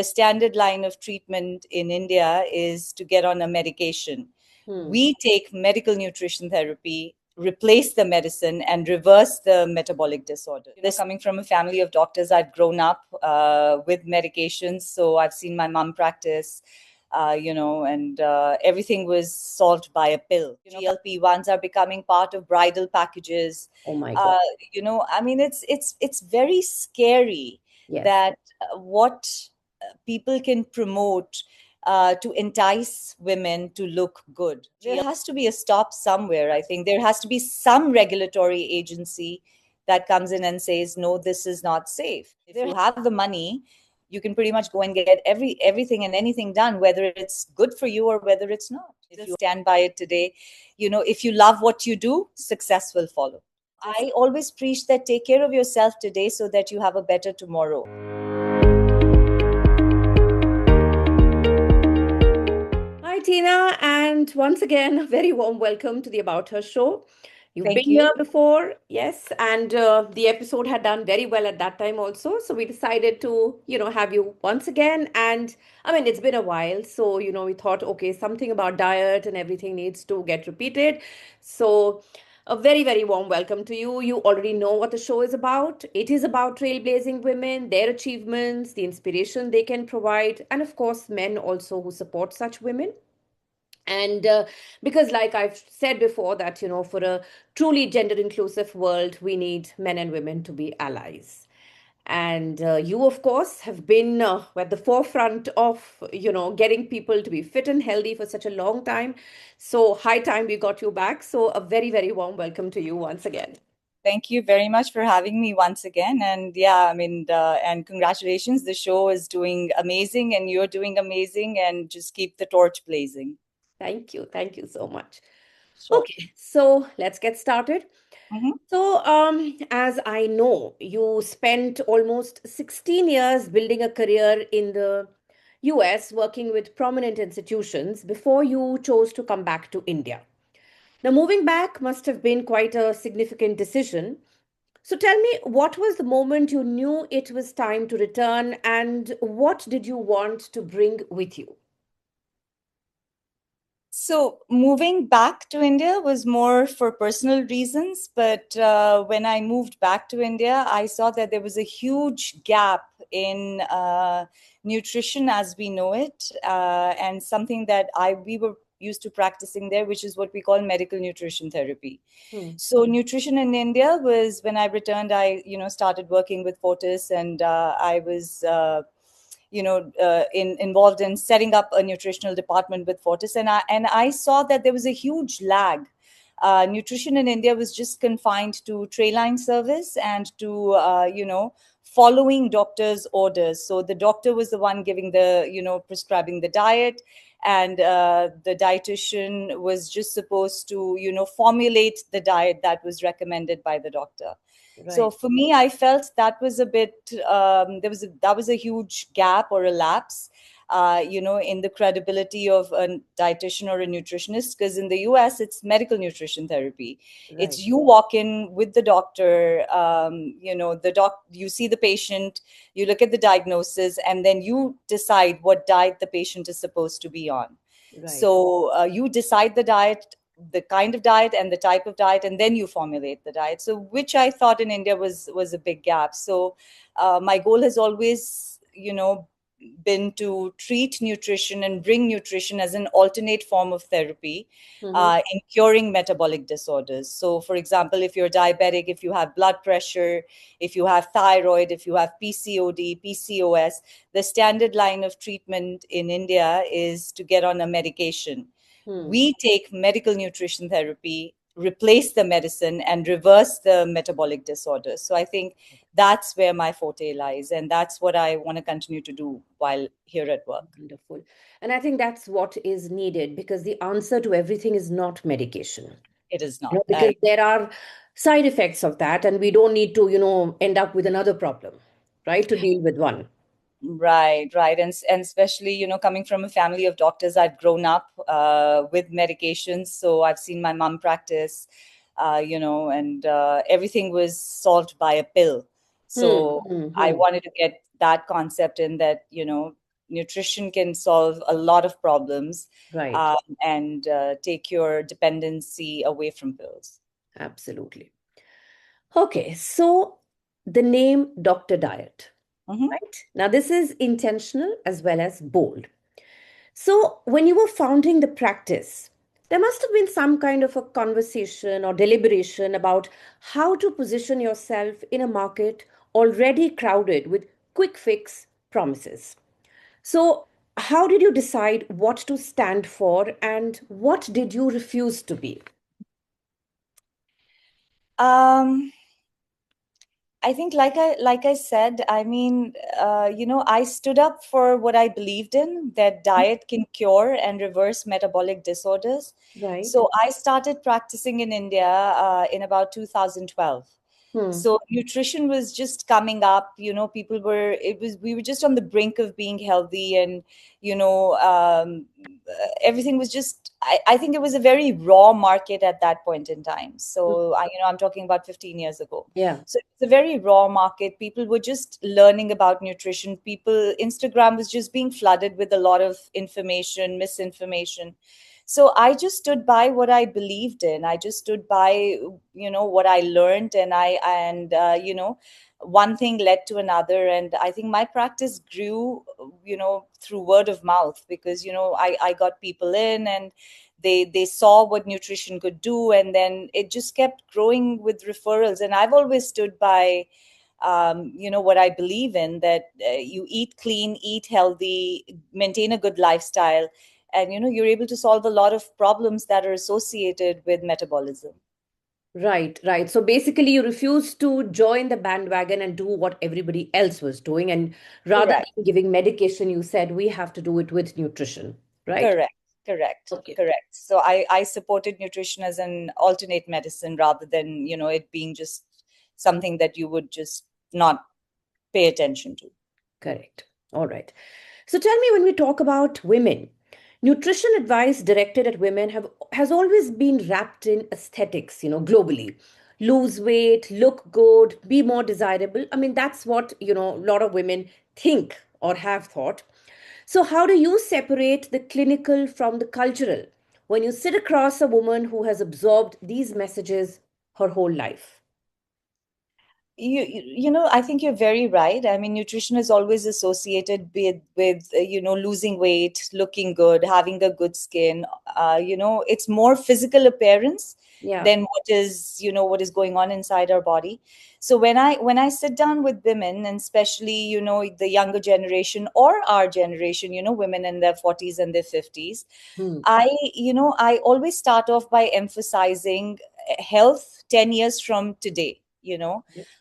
the standard line of treatment in India is to get on a medication. We take medical nutrition therapy, replace the medicine, and reverse the metabolic disorder. This coming from a family of doctors, I've grown up with medications, so I've seen my mom practice. And everything was solved by a pill. GLP-1s are becoming part of bridal packages. Oh my God. I mean, it's very scary Yes. that what people can promote to entice women to look good. There has to be a stop somewhere. I think there has to be some regulatory agency that comes in and says, no, this is not safe. If you have the money, you can pretty much go and get everything and anything done, whether it's good for you or whether it's not. If you stand by it today, if you love what you do, success will follow. I always preach that take care of yourself today so that you have a better tomorrow. Hi, Tina, and once again, a very warm welcome to the About Her show. You've been Thank you. here before, yes, and the episode had done very well at that time also. So we decided to, have you once again. And I mean, it's been a while, so we thought, okay, something about diet and everything needs to get repeated. So a very, very warm welcome to you. You already know what the show is about. It is about trailblazing women, their achievements, the inspiration they can provide, and of course, men also who support such women. And because, like I've said before, that, for a truly gender inclusive world, we need men and women to be allies. And you, of course, have been at the forefront of, getting people to be fit and healthy for such a long time. So, high time we got you back. So, a very, very warm welcome to you once again. Thank you very much for having me once again. And yeah, I mean, and congratulations. The show is doing amazing and you're doing amazing, and just keep the torch blazing. Thank you. Thank you so much. Sure. Okay, so let's get started. Mhm. So, as I know, you spent almost 16 years building a career in the US, working with prominent institutions before you chose to come back to India. Now, moving back must have been quite a significant decision. So, tell me, what was the moment you knew it was time to return, and what did you want to bring with you? So moving back to India was more for personal reasons, but when I moved back to India, I saw that there was a huge gap in nutrition as we know it, and something that we were used to practicing there, which is what we call medical nutrition therapy. Hmm. So nutrition in India was, when I returned, I started working with Fortis, and I was involved in setting up a nutritional department with Fortis, and I saw that there was a huge lag. Nutrition in India was just confined to tray line service and to following doctors' orders. So the doctor was the one giving the prescribing the diet, and the dietitian was just supposed to formulate the diet that was recommended by the doctor. So Right. for me, I felt that was a bit that was a huge gap or a lapse, in the credibility of a dietitian or a nutritionist. Because in the US, it's medical nutrition therapy. It's Right. you walk in with the doctor, you see the patient, you look at the diagnosis, and then you decide what diet the patient is supposed to be on. Right. So you decide the kind of diet and the type of diet, and then you formulate the diet. So which I thought in India was a big gap. So my goal has always been to treat nutrition and bring nutrition as an alternate form of therapy Mm-hmm. in curing metabolic disorders. So for example, if you're diabetic, if you have blood pressure, if you have thyroid, if you have PCOD, PCOS, the standard line of treatment in India is to get on a medication. Hmm. We take medical nutrition therapy, replace the medicine, and reverse the metabolic disorders. So I think that's where my forte lies, and that's what I want to continue to do while here at work. Wonderful. And I think that's what is needed because the answer to everything is not medication. It is You not. know, because there are side effects of that, and we don't need to, end up with another problem, right? To deal with one. Right, right. And especially, coming from a family of doctors, I've grown up with medications. So I've seen my mom practice, and everything was solved by a pill. Hmm. So Hmm. I Hmm. wanted to get that concept in that, nutrition can solve a lot of problems, Right. um, and take your dependency away from pills. Absolutely. Okay, so the name Dr. Diet, Mhm. right? Now, this is intentional as well as bold. So, when you were founding the practice, there must have been some kind of a conversation or deliberation about how to position yourself in a market already crowded with quick fix promises. So, how did you decide what to stand for and what did you refuse to be? Um, I think, like I said, I mean, I stood up for what I believed in, that diet can cure and reverse metabolic disorders. Right. So I started practicing in India in about 2012. Hmm. So nutrition was just coming up. People were, we were just on the brink of being healthy, and everything was just. I think it was a very raw market at that point in time. Hmm. So I'm talking about 15 years ago. Yeah. So it's a very raw market. People were just learning about nutrition. Instagram was just being flooded with a lot of information, misinformation. So I just stood by what I believed in. I just stood by, what I learned, and one thing led to another. And I think my practice grew, through word of mouth, because, I got people in, and they saw what nutrition could do, and then it just kept growing with referrals. And I've always stood by, what I believe in, that you eat clean, eat healthy, maintain a good lifestyle, and you're able to solve a lot of problems that are associated with metabolism. Right, right. So basically, you refused to join the bandwagon and do what everybody else was doing. And rather Correct. than giving medication, you said we have to do it with nutrition, right? Correct. Correct. Okay. Correct. So I supported nutrition as an alternate medicine, rather than it being just something that you would just not pay attention to. Correct. All right. So tell me, when we talk about women, nutrition advice directed at women has always been wrapped in aesthetics, globally. Lose weight, look good, be more desirable. I mean, that's what, a lot of women think or have thought. So, how do you separate the clinical from the cultural when you sit across a woman who has absorbed these messages her whole life? I think you're very right. I mean, nutrition is always associated with losing weight, looking good, having a good skin. It's more physical appearance Yeah. than what is going on inside our body. So when I sit down with women, and especially the younger generation or our generation, women in their 40s and their 50s, Hmm. I always start off by emphasizing health 10 years from today.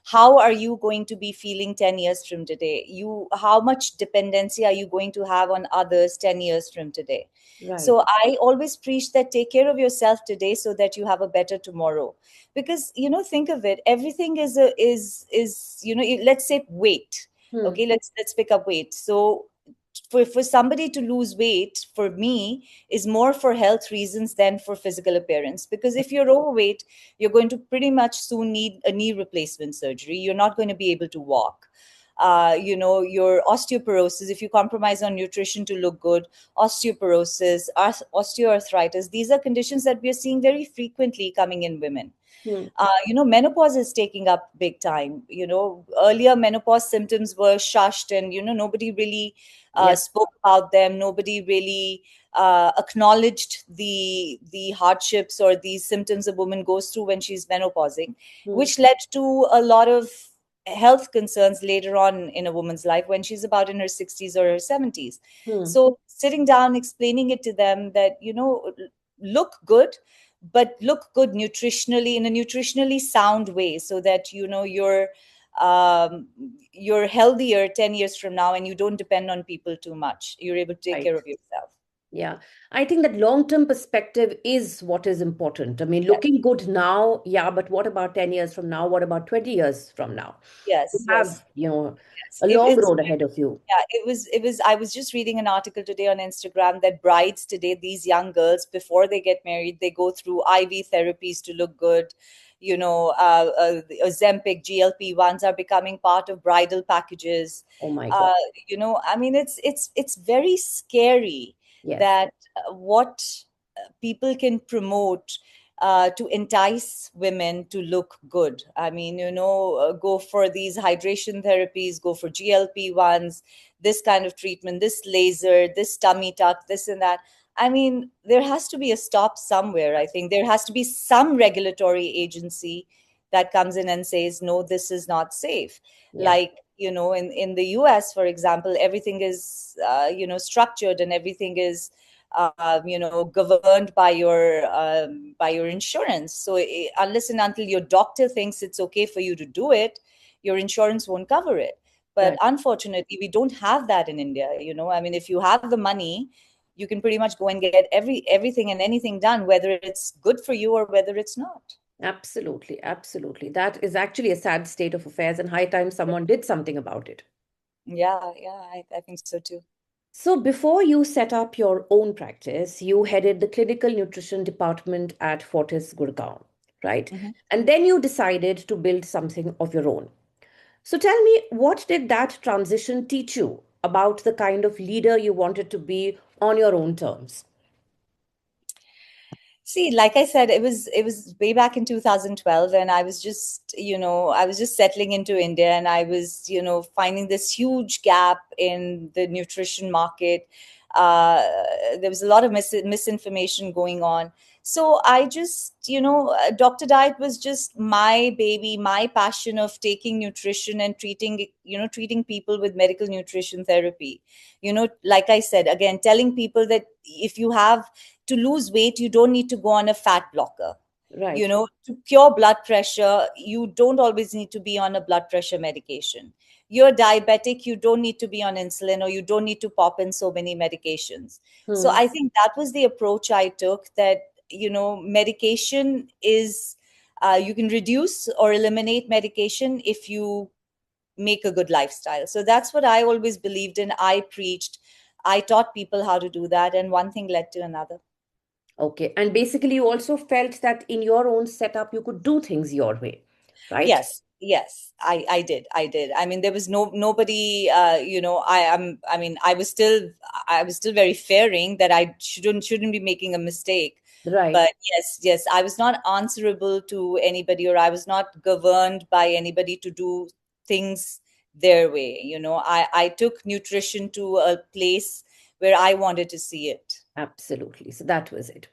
How are you going to be feeling 10 years from today? How much dependency are you going to have on others 10 years from today? Right. So I always preach that take care of yourself today so that you have a better tomorrow. Because think of it, everything is let's say weight. Hmm. Okay, let's pick up weight. So for somebody to lose weight, for me, is more for health reasons than for physical appearance. Because if you're overweight, you're going to pretty much soon need a knee replacement surgery. You're not going to be able to walk. Your osteoporosis, if you compromise on nutrition to look good, osteoporosis, osteoarthritis, these are conditions that we are seeing very frequently coming in women. Hmm. Menopause is taking up big time. Earlier menopause symptoms were shushed, and nobody really Yeah. spoke about them. Nobody really acknowledged the hardships or these symptoms a woman goes through when she's menopausing, Hmm. which led to a lot of health concerns later on in a woman's life when she's about in her 60s or her 70s. Hmm. So sitting down, explaining it to them that look good, but look good nutritionally, in a nutritionally sound way, so that um, you're healthier 10 years from now, and you don't depend on people too much. You're able to take care Right. of yourself. Yeah, I think that long-term perspective is what is important. I mean, Yes, looking good now, yeah, but what about 10 years from now? What about 20 years from now? You yes, yes, have, yes. a long road ahead of you. Yeah, it was I was just reading an article today on Instagram that brides today, these young girls, before they get married, they go through IV therapies to look good. the Ozempic, GLP-1s are becoming part of bridal packages. Oh my God. uh, I mean, it's very scary Yes. that what people can promote to entice women to look good. I mean, go for these hydration therapies, go for GLP-1s, this kind of treatment, this laser, this tummy tuck, this and that. I mean, there has to be a stop somewhere. I think there has to be some regulatory agency that comes in and says, no, this is not safe. Yeah. Like, in the US, for example, everything is, structured, and everything is, governed by your insurance. So unless and until your doctor thinks it's okay for you to do it, your insurance won't cover it. But Right. unfortunately, we don't have that in India. I mean, if you have the money, you can pretty much go and get everything and anything done, whether it's good for you or whether it's not. Absolutely. Absolutely. That is actually a sad state of affairs, and high time someone did something about it. Yeah, yeah, I think so too. So, before you set up your own practice, you headed the clinical nutrition department at Fortis Gurgaon, right? Mhm. And then you decided to build something of your own. So, tell me, what did that transition teach you about the kind of leader you wanted to be on your own terms? See, like I said, it was way back in 2012, and I was just settling into India, and I was, finding this huge gap in the nutrition market. Uh, there was a lot of misinformation going on. So I just, Dr. Diet was just my baby, my passion of taking nutrition and treating people with medical nutrition therapy. Like I said, again, telling people that if you have to lose weight, you don't need to go on a fat blocker. Right. To cure blood pressure, you don't always need to be on a blood pressure medication. You're diabetic, you don't need to be on insulin, or you don't need to pop in so many medications. So Hmm. I think that was the approach I took, that, medication is, you can reduce or eliminate medication if you make a good lifestyle. So that's what I always believed in. I preached, I taught people how to do that, and one thing led to another. Okay. And basically, you also felt that in your own setup, you could do things your way, right? Yes, yes, I did. I mean, there was nobody. I mean, I was still very fearing that I shouldn't be making a mistake. Right. But yes, yes, I was not answerable to anybody, or I was not governed by anybody to do things their way. I took nutrition to a place where I wanted to see it. Absolutely. So that was it.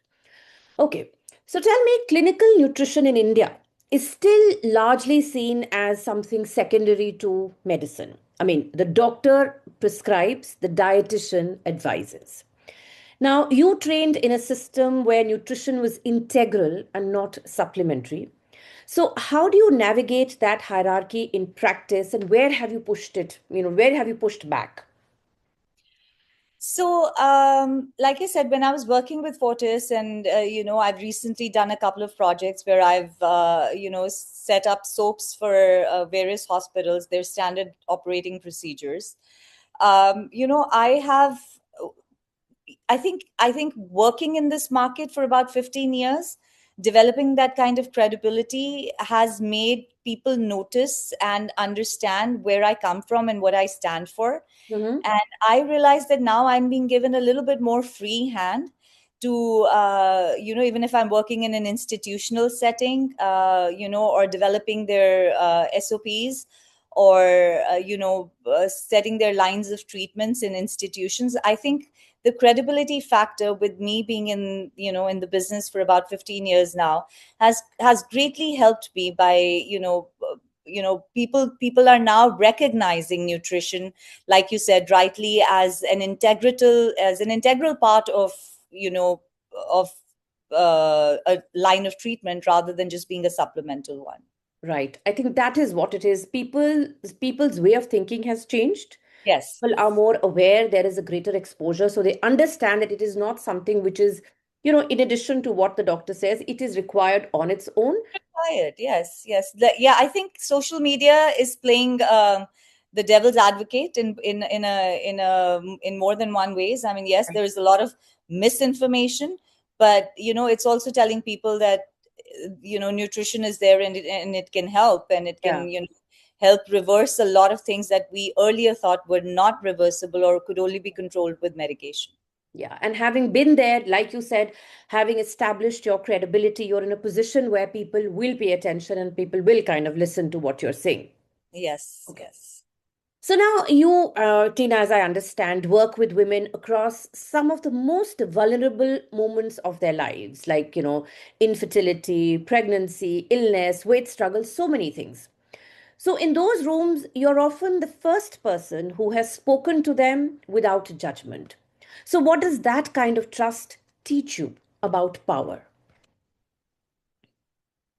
Okay. So tell me, clinical nutrition in India is still largely seen as something secondary to medicine. I mean, the doctor prescribes, the dietitian advises. Now, you trained in a system where nutrition was integral and not supplementary. So, how do you navigate that hierarchy in practice, and where have you pushed it? Where have you pushed back? So, like I said, when I was working with Fortis, and I've recently done a couple of projects where I've set up soaps for various hospitals, their standard operating procedures. I have, I think working in this market for about 15 years, developing that kind of credibility has made people notice and understand where I come from and what I stand for. Mm-hmm. And I realized that now I'm being given a little bit more free hand to, even if I'm working in an institutional setting, or developing their SOPs, or setting their lines of treatments in institutions. I think the credibility factor, with me being in the business for about 15 years now, has greatly helped me by, people are now recognizing nutrition, like you said rightly, as an integral part of, of a line of treatment, rather than just being a supplemental one. Right. I think that is what it is. People's way of thinking has changed. Yes. People are more aware. There is a greater exposure, so they understand that it is not something which is, in addition to what the doctor says, it is required on its own. Required. Yes, yes. Yeah, I think social media is playing the devil's advocate in more than one ways. I mean, yes, there is a lot of misinformation, but it's also telling people that nutrition is there, and it can help, and it Yeah. can help reverse a lot of things that we earlier thought were not reversible or could only be controlled with medication. Yeah. And having been there, like you said, having established your credibility, you're in a position where people will pay attention and people will kind of listen to what you're saying. Yes, Okay. yes. So now you, Tina, as I understand, work with women across some of the most vulnerable moments of their lives, like, infertility, pregnancy, illness, weight struggle, so many things. So in those rooms, you're often the first person who has spoken to them without judgment. So, what does that kind of trust teach you about power?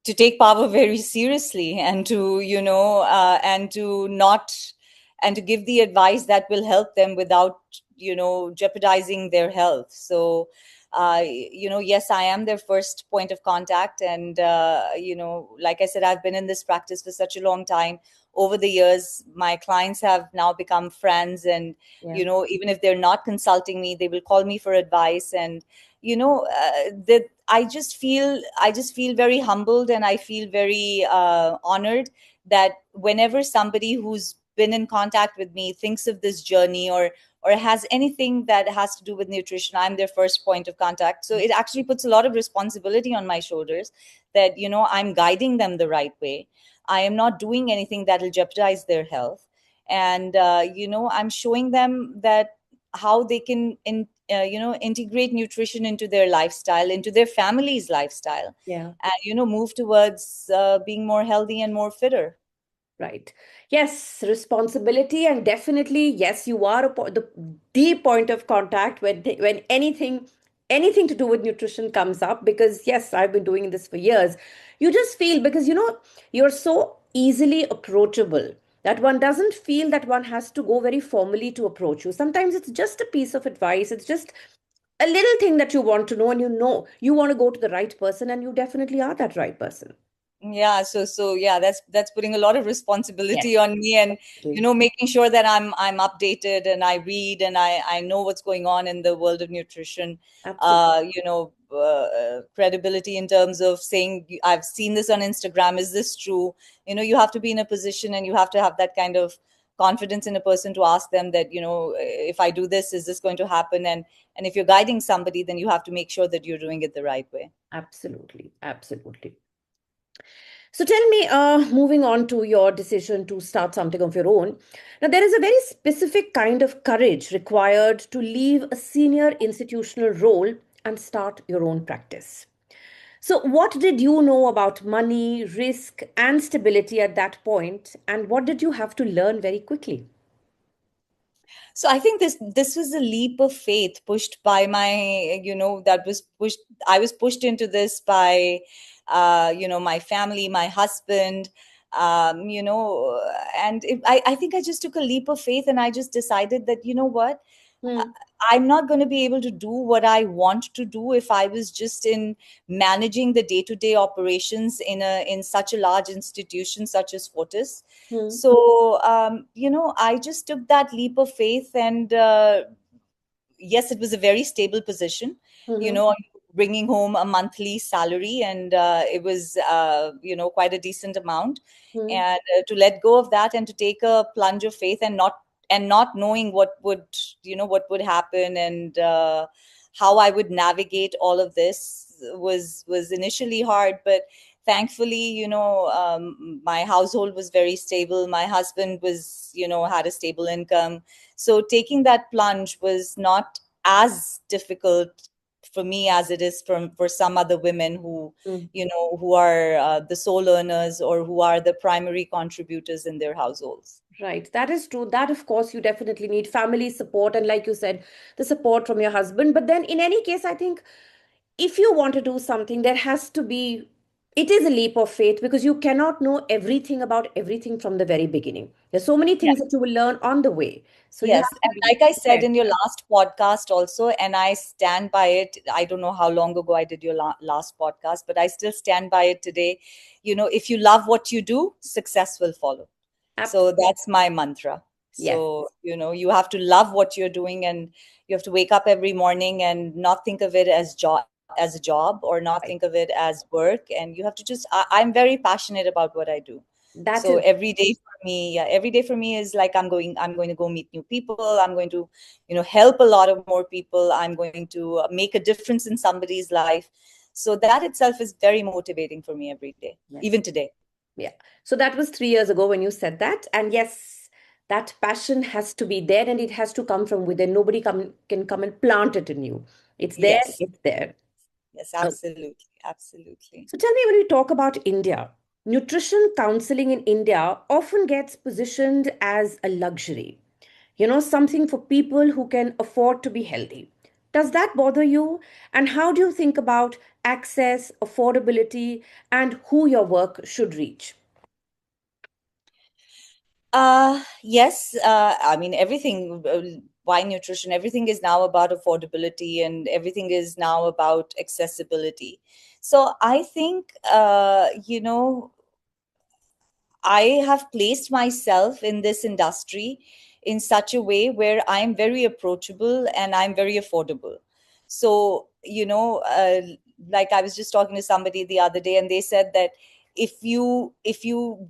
To take power very seriously, and to and to not and to give the advice that will help them without jeopardizing their health. So yes, I am their first point of contact, and like I said, I've been in this practice for such a long time. Over the years, my clients have now become friends, and Yeah. even if they're not consulting me, they will call me for advice. And that I just feel very humbled, and I feel very honored that whenever somebody who's been in contact with me thinks of this journey, or has anything that has to do with nutrition, I'm their first point of contact. So it actually puts a lot of responsibility on my shoulders, that I'm guiding them the right way. I am not doing anything that will jeopardize their health. And I'm showing them that how they can integrate nutrition into their lifestyle, into their family's lifestyle, Yeah. and move towards being more healthy and more fitter. Right. Yes, responsibility, and definitely yes, you are the point of contact when anything to do with nutrition comes up. Because yes, I've been doing this for years. You just feel, because you're so easily approachable, that one doesn't feel that one has to go very formally to approach you. Sometimes it's just a piece of advice. It's just a little thing that you want to know, and you want to go to the right person, and you definitely are that right person. Yeah, so yeah, that's putting a lot of responsibility Yes. on me, and Absolutely. making sure that I'm updated, and I read, and I know what's going on in the world of nutrition. Absolutely. Credibility in terms of saying, I've seen this on Instagram, is this true? You have to be in a position, and you have to have that kind of confidence in a person to ask them that, if I do this, is this going to happen? And if you're guiding somebody, then you have to make sure that you're doing it the right way. Absolutely. Absolutely. So tell me, moving on to your decision to start something of your own. Now, there is a very specific kind of courage required to leave a senior institutional role and start your own practice. So, what did you know about money, risk, and stability at that point, and what did you have to learn very quickly? So I think this was a leap of faith pushed by my, that was pushed. I was pushed into this by, my family, my husband, and I think I just took a leap of faith, and I just decided that, what, Hmm. I'm not going to be able to do what I want to do if I was just in managing the day-to-day operations in such a large institution such as Fortis. Hmm. So I just took that leap of faith, and yes, it was a very stable position. You Hmm. know, bringing home a monthly salary, and it was quite a decent amount. Hmm. And to let go of that and to take a plunge of faith, and not knowing what would happen, and how I would navigate all of this was initially hard, but thankfully, my household was very stable. My husband was, had a stable income, so taking that plunge was not as difficult for me as it is for some other women who, Hmm. who are the sole earners, or who are the primary contributors in their households. Right, that is true. That, of course, you definitely need family support, and like you said, the support from your husband. But then, in any case, I think if you want to do something, there has to be, it is a leap of faith, because you cannot know everything about everything from the very beginning. There's so many things that you will learn on the way. So you Yes, have to and be like I said prepared. in your last podcast also, and I stand by it. I don't know how long ago I did your last podcast, but I still stand by it today. If you love what you do, success will follow. So Absolutely. that's my mantra. Yes. So, you have to love what you're doing, and you have to wake up every morning and not think of it as job as a job or not Right. think of it as work. And you have to just, I'm very passionate about what I do. That So is, every day for me, yeah, every day for me is like I'm going to go meet new people. I'm going to, help a lot of more people. I'm going to make a difference in somebody's life. So that itself is very motivating for me every day, yes. even today. Yeah. So that was 3 years ago when you said that. And yes, that passion has to be there and it has to come from within. Nobody can come and plant it in you. It's there, Yes, it's there. yes, Oh. absolutely, absolutely. So tell me, when we talk about India, nutrition counseling in India often gets positioned as a luxury, something for people who can afford to be healthy. Does that bother you? And how do you think about access, affordability, and who your work should reach? Yes. I mean, everything, why nutrition, everything is now about affordability and everything is now about accessibility. So I think, I have placed myself in this industry in such a way where I'm very approachable and I'm very affordable. So, like I was just talking to somebody the other day, and they said that if you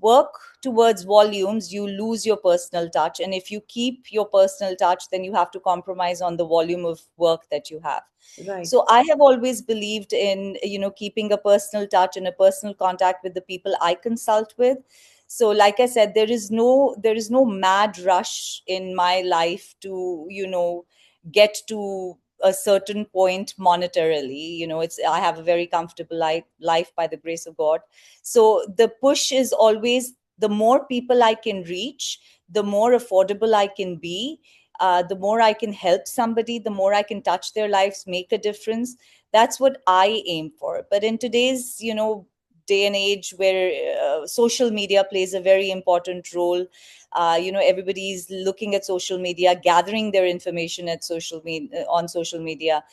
work towards volumes, you lose your personal touch, and if you keep your personal touch, then you have to compromise on the volume of work that you have. Right, So I have always believed in, keeping a personal touch and a personal contact with the people I consult with. So like I said, there is no mad rush in my life to, get to a certain point monetarily. It's I have a very comfortable life by the grace of God. So the push is always, the more people I can reach, the more affordable I can be, the more I can help somebody, the more I can touch their lives, make a difference. That's what I aim for. But in today's, day and age where social media plays a very important role, everybody's looking at social media, gathering their information at social media on social media.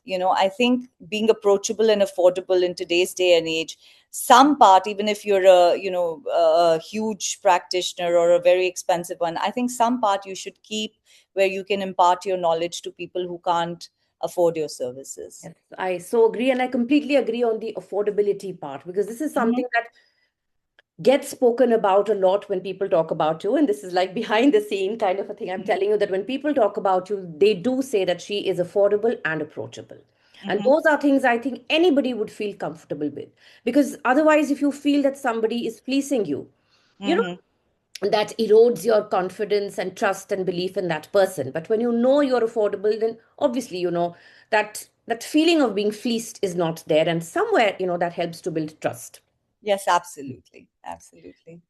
I think being approachable and affordable in today's day and age, some part, even if you're a huge practitioner or a very expensive one, I think some part you should keep where you can impart your knowledge to people who can't afford your services. yes, I so agree, and I completely agree on the affordability part because this is Hmm. something that gets spoken about a lot when people talk about you. And this is like behind the scene kind of a thing. I'm telling you that when people talk about you, they do say that she is affordable and approachable. And Hmm. those are things I think anybody would feel comfortable with. Because otherwise, if you feel that somebody is fleecing you, you Hmm. know, that erodes your confidence and trust and belief in that person. But when you know you're affordable, then obviously, that feeling of being fleeced is not there. And somewhere, that helps to build trust. Yes, absolutely, absolutely.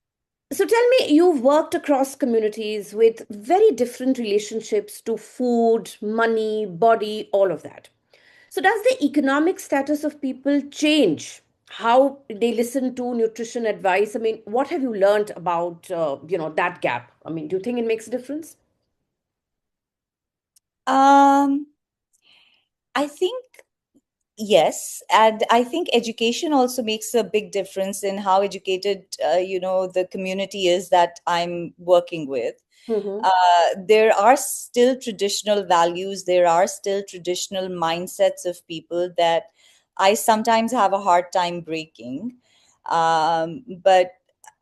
So tell me, you've worked across communities with very different relationships to food, money, body, all of that. So does the economic status of people change how they listen to nutrition advice? I mean, what have you learned about that gap? I mean, do you think it makes a difference? um I think yes, and I think education also makes a big difference in how educated, the community is that I'm working with. Mm-hmm. There are still traditional values, there are still traditional mindsets of people that I sometimes have a hard time breaking. But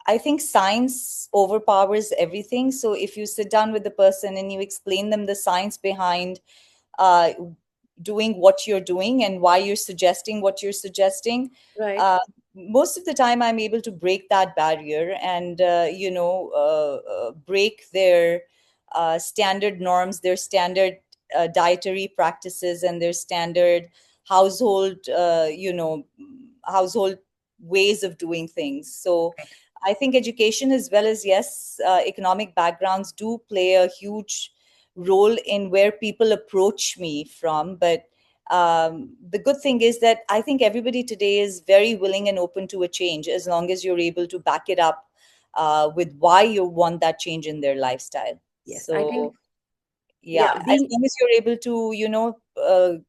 I think science overpowers everything. So if you sit down with the person and you explain them the science behind uh, doing what you're doing and why you're suggesting what you're suggesting, Right, uh, most of the time I'm able to break that barrier and break their standard norms, their standard dietary practices, and their standard household household ways of doing things. So I think education, as well as, yes, economic backgrounds do play a huge role in where people approach me from. But the good thing is that I think everybody today is very willing and open to a change, as long as you're able to back it up with why you want that change in their lifestyle. yes, I think, So yeah, yeah, as being, long as you're able to,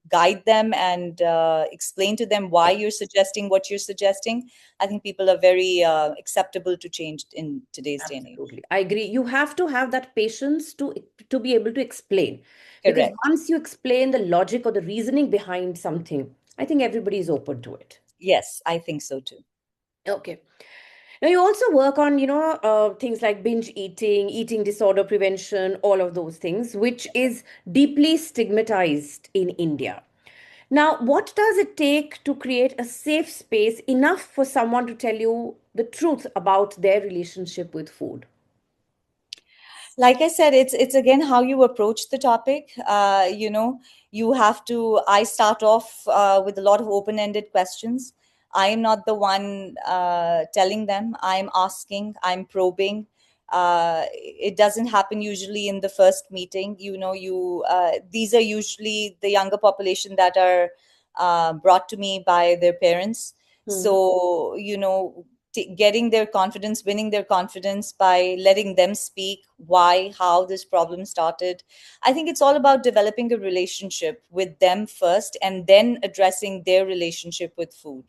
guide them and explain to them why you're suggesting what you're suggesting, I think people are very acceptable to change in today's day and age. absolutely. I agree. You have to have that patience to be able to explain. Because Correct. once you explain the logic or the reasoning behind something, I think everybody is open to it. Yes, I think so too. Okay. Now, you also work on, things like binge eating, eating disorder prevention, all of those things, which is deeply stigmatized in India. Now, what does it take to create a safe space enough for someone to tell you the truth about their relationship with food? Like I said, it's again how you approach the topic. You have to. I start off with a lot of open-ended questions. I am not the one telling them. I'm asking. I'm probing. It doesn't happen usually in the first meeting. These are usually the younger population that are brought to me by their parents. Hmm. So getting their confidence, winning their confidence by letting them speak why, how this problem started. I think it's all about developing a relationship with them first and then addressing their relationship with food.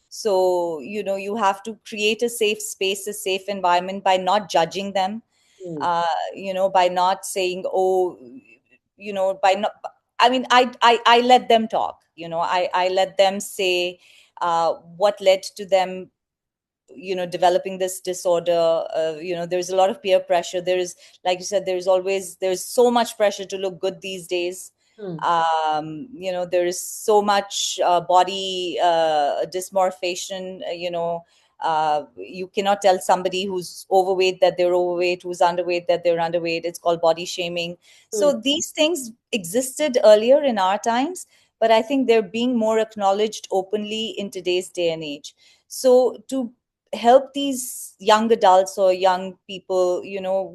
So, you have to create a safe space, a safe environment by not judging them, Hmm. by not saying, oh, by not, I mean, I let them talk, I let them say what led to them developing this disorder. There's a lot of peer pressure. There is, like you said, there's so much pressure to look good these days. Hmm. There is so much body dysmorphation. You cannot tell somebody who's overweight that they're overweight, who's underweight that they're underweight. It's called body shaming. Hmm. So these things existed earlier in our times, but I think they're being more acknowledged openly in today's day and age. So to help these young adults or young people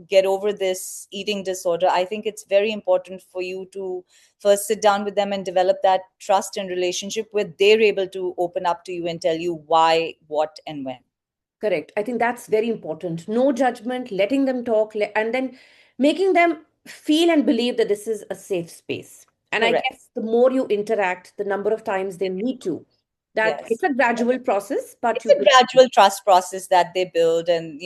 get over this eating disorder, I think it's very important for you to first sit down with them and develop that trust and relationship where they're able to open up to you and tell you why, what, and when. Correct. I think that's very important. No judgment, letting them talk, and then making them feel and believe that this is a safe space. And I Correct. guess the more you interact, the number of times they meet you, that Yes. it's a gradual process, but It's you a will. gradual trust process that they build, and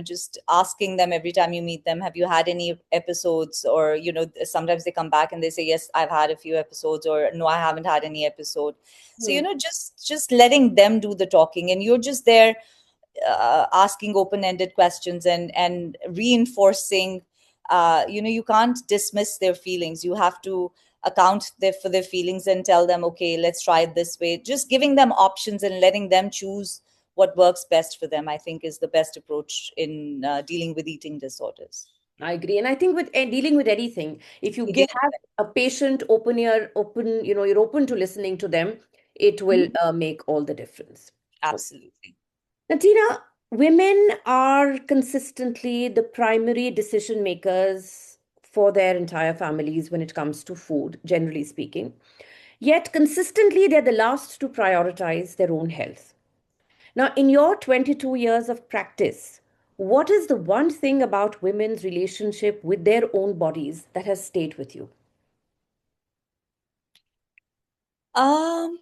just asking them every time you meet them, have you had any episodes? Or sometimes they come back and they say, yes, I've had a few episodes, or no, I haven't had any episode. So Hmm. just letting them do the talking, and you're just there asking open-ended questions and reinforcing. You can't dismiss their feelings. You have to account for their feelings and tell them, okay, let's try it this way. Just giving them options and letting them choose what works best for them, I think, is the best approach in dealing with eating disorders. I agree. And I think with dealing with anything, if you Yeah. have a patient open ear, open, you're open to listening to them, it will Mhm. make all the difference. Absolutely. Now, Tina, women are consistently the primary decision makers for their entire families when it comes to food, generally speaking. Yet, consistently, they're the last to prioritize their own health. Now, in your 22 years of practice, what is the one thing about women's relationship with their own bodies that has stayed with you? um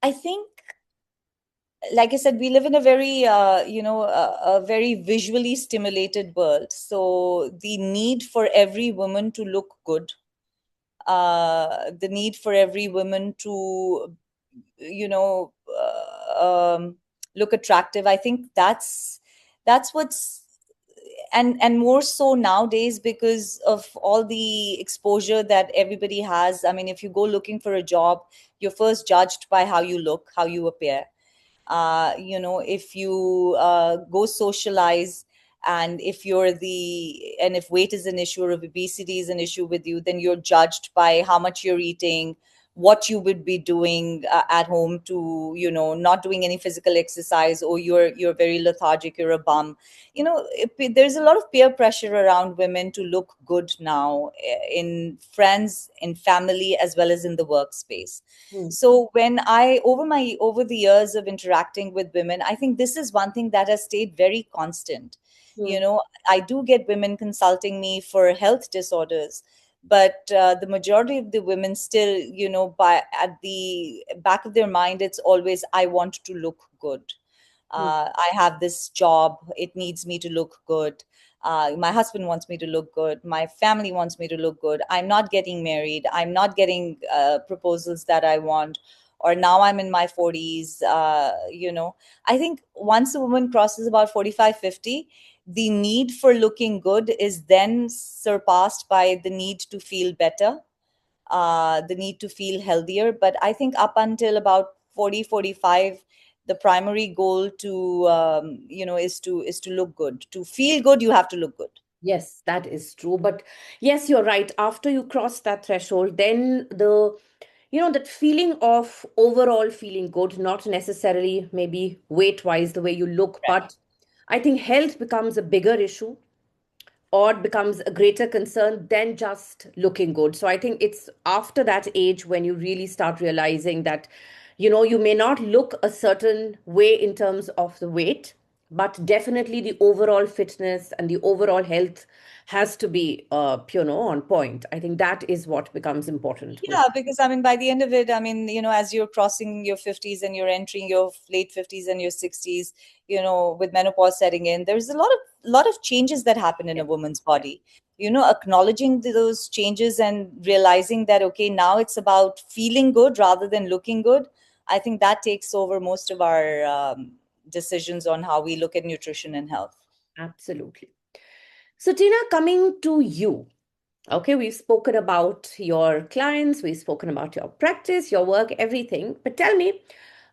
I think, like I said, we live in a very a very visually stimulated world. So the need for every woman to look good, the need for every woman to you know look attractive, I think that's what's, and more so nowadays because of all the exposure that everybody has. I mean, if you go looking for a job, you're first judged by how you look, how you appear. If you go socialize, and if weight is an issue or if obesity is an issue with you, then you're judged by how much you're eating, what you would be doing at home, to not doing any physical exercise, or you're very lethargic, you're a bum. There's a lot of peer pressure around women to look good now, in friends, in family, as well as in the workspace. Hmm. So when I over the years of interacting with women, I think this is one thing that has stayed very constant. Hmm. I do get women consulting me for health disorders, but the majority of the women still, by at the back of their mind, it's always, I want to look good. Hmm. I have this job, it needs me to look good. My husband wants me to look good. My family wants me to look good. I'm not getting married. I'm not getting proposals that I want. Or now I'm in my 40s. I think once a woman crosses about 45, 50, the need for looking good is then surpassed by the need to feel better, the need to feel healthier. But I think up until about 40, 45, the primary goal to is to look good. To feel good, you have to look good. Yes, that is true. But yes, you're right. After you cross that threshold, then that feeling of overall feeling good, not necessarily maybe weight wise, the way you look, but I think health becomes a bigger issue, or it becomes a greater concern than just looking good. So I think it's after that age when you really start realizing that, you may not look a certain way in terms of the weight, but definitely the overall fitness and the overall health has to be, on point. I think that is what becomes important Yeah, most. because I mean, by the end of it, I mean, as you're crossing your 50s and you're entering your late 50s and your 60s, with menopause setting in, there's a lot of changes that happen in a woman's body. Acknowledging those changes and realizing that, okay, now it's about feeling good rather than looking good. I think that takes over most of our decisions on how we look at nutrition and health. Absolutely. So, Tina, coming to you. Okay, we've spoken about your clients, we've spoken about your practice, your work, everything. But tell me,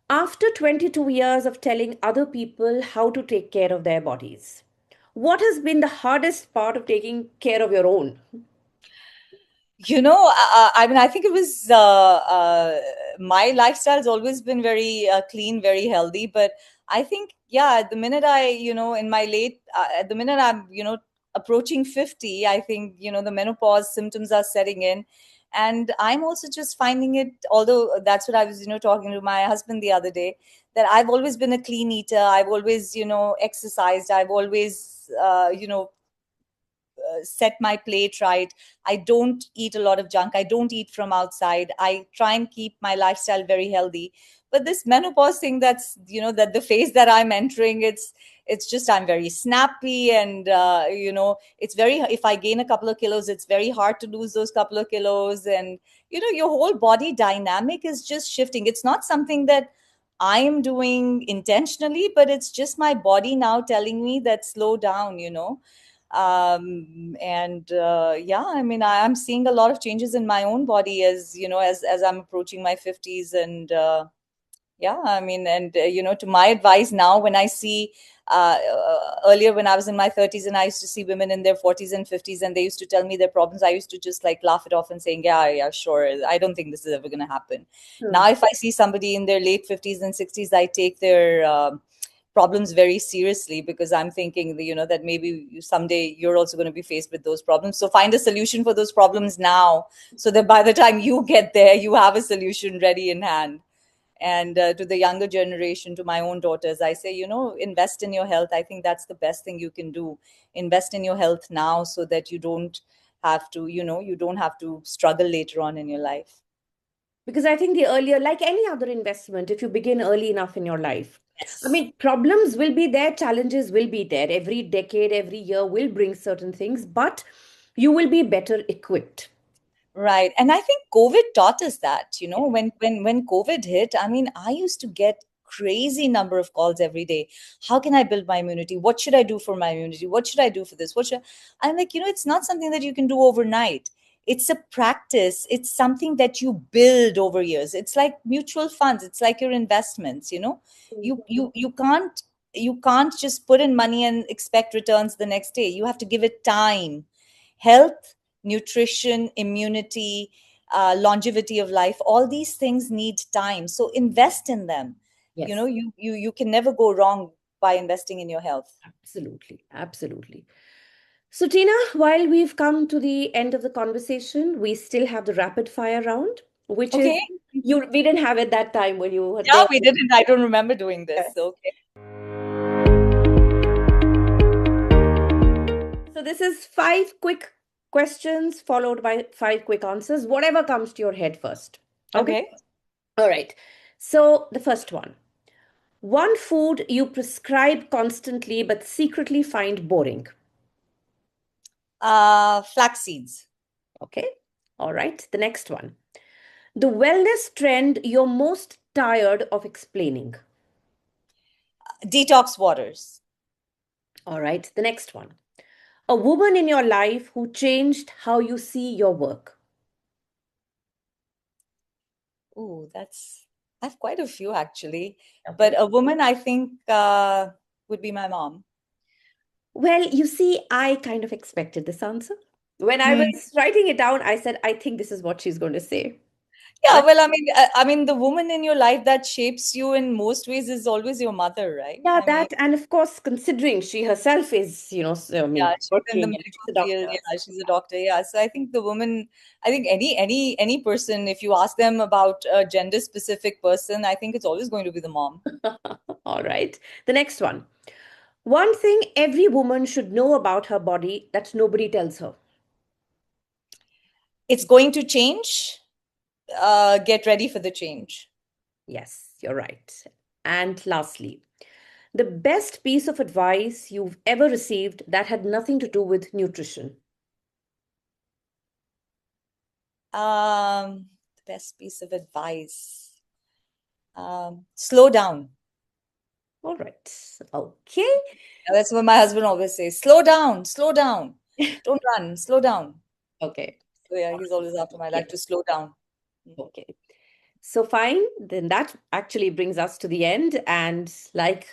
after 22 years of telling other people how to take care of their bodies, what has been the hardest part of taking care of your own? I mean, I think it was my lifestyle's always been very clean, very healthy. But I think, yeah, at the minute in my at the minute I'm, approaching 50, I think, the menopause symptoms are setting in. And I'm also just finding it, although that's what I was, talking to my husband the other day, that I've always been a clean eater. I've always, exercised. I've always, set my plate right. I don't eat a lot of junk. I don't eat from outside. I try and keep my lifestyle very healthy. But this menopause thing, that's, that the phase that I'm entering, it's just I'm very snappy, and it's very, if I gain a couple of kilos, it's very hard to lose those couple of kilos. And your whole body dynamic is just shifting. It's not something that I am doing intentionally, but it's just my body now telling me that slow down. And yeah, I mean, I'm seeing a lot of changes in my own body, as I'm approaching my 50s. And yeah, I mean, and to my advice now, when I see earlier when I was in my 30s and I used to see women in their 40s and 50s and they used to tell me their problems, I used to just like laugh it off and saying, yeah, yeah, sure, I don't think this is ever going to happen. Hmm. Now if I see somebody in their late 50s and 60s, I take their problems very seriously, because I'm thinking that, that maybe someday you're also going to be faced with those problems. So find a solution for those problems now, so that by the time you get there, you have a solution ready in hand. And to the younger generation, to my own daughters, I say, invest in your health. I think that's the best thing you can do. Invest in your health now, so that you don't have to struggle later on in your life. Because I think the earlier, like any other investment, if you begin early enough in your life, I Yes. mean, problems will be there, challenges will be there. Every decade, every year will bring certain things, but you will be better equipped. Right. And I think COVID taught us that, when COVID hit, I mean, I used to get crazy number of calls every day. How can I build my immunity? What should I do for my immunity? What should I do for this? I'm like, it's not something that you can do overnight. It's a practice. It's something that you build over years. It's like mutual funds. It's like your investments. You can't just put in money and expect returns the next day. You have to give it time. Health, nutrition, immunity, longevity of life, all these things need time. So invest in them. Yes, You can never go wrong by investing in your health. absolutely. Absolutely. So, Tina, while we've come to the end of the conversation, we still have the rapid fire round, which is Okay. we didn't have it that time when you were Yeah, there. we didn't. I don't remember doing this. Okay. So this is five quick questions followed by five quick answers, whatever comes to your head first. Okay? Okay. All right. So the first one. One food you prescribe constantly but secretly find boring. Flax seeds. Okay. All right. The next one. The wellness trend you're most tired of explaining. Detox waters. All right. The next one. A woman in your life who changed how you see your work. Ooh, I have quite a few actually. But Okay. a woman I think would be my mom. Well, you see, I kind of expected this answer. When I Hmm. was writing it down, I said, I think this is what she's going to say. Yeah, But well, I mean, the woman in your life that shapes you in most ways is always your mother, right? yeah, I mean, that, and of course, considering she herself is, I yeah, mean, she's in the working and medical she's a field. doctor. Yeah, she's a doctor. Yeah, so I think the woman, I think any person, if you ask them about a gender specific person, I think it's always going to be the mom. All right. The next one. One thing every woman should know about her body that nobody tells her. It's going to change. Get ready for the change. Yes, you're right. And lastly, the best piece of advice you've ever received that had nothing to do with nutrition. The best piece of advice. Slow down. All right. Okay. Yeah, that's what my husband always says. Slow down, slow down. Don't run, slow down. Okay. So yeah, he's always after my Yeah. life to slow down. Mm. Okay. So fine, then that actually brings us to the end. And like,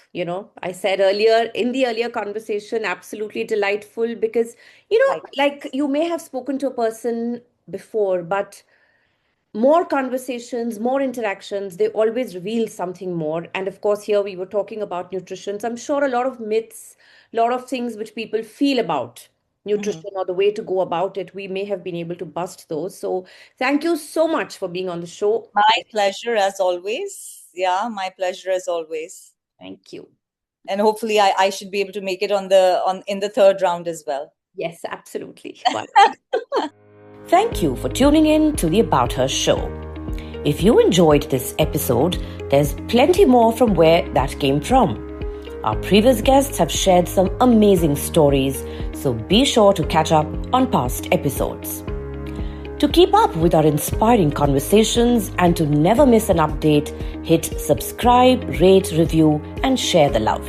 I said earlier in the earlier conversation, absolutely delightful because, Like, like you may have spoken to a person before, but more conversations, more interactions, they always reveal something more. And of course, here we were talking about nutrition. So I'm sure a lot of myths, a lot of things which people feel about mhm. nutrition or the way to go about it, we may have been able to bust those. So thank you so much for being on the show. My pleasure as always. Yeah, my pleasure as always. Thank you. And hopefully I should be able to make it on the on in the third round as well. Yes, absolutely. Why not? Thank you for tuning in to the About Her show. If you enjoyed this episode, there's plenty more from where that came from. Our previous guests have shared some amazing stories, so be sure to catch up on past episodes. To keep up with our inspiring conversations and to never miss an update, hit subscribe, rate, review, and share the love.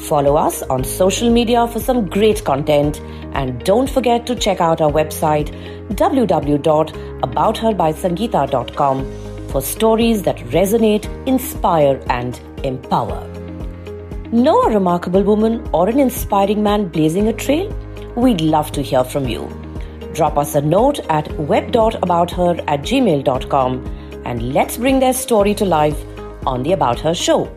Follow us on social media for some great content, and don't forget to check out our website www.aboutherbysangeeta.com for stories that resonate, inspire, and empower. Know a remarkable woman or an inspiring man blazing a trail? We'd love to hear from you. Drop us a note at web.abouther@gmail.com and let's bring their story to life on the About Her show.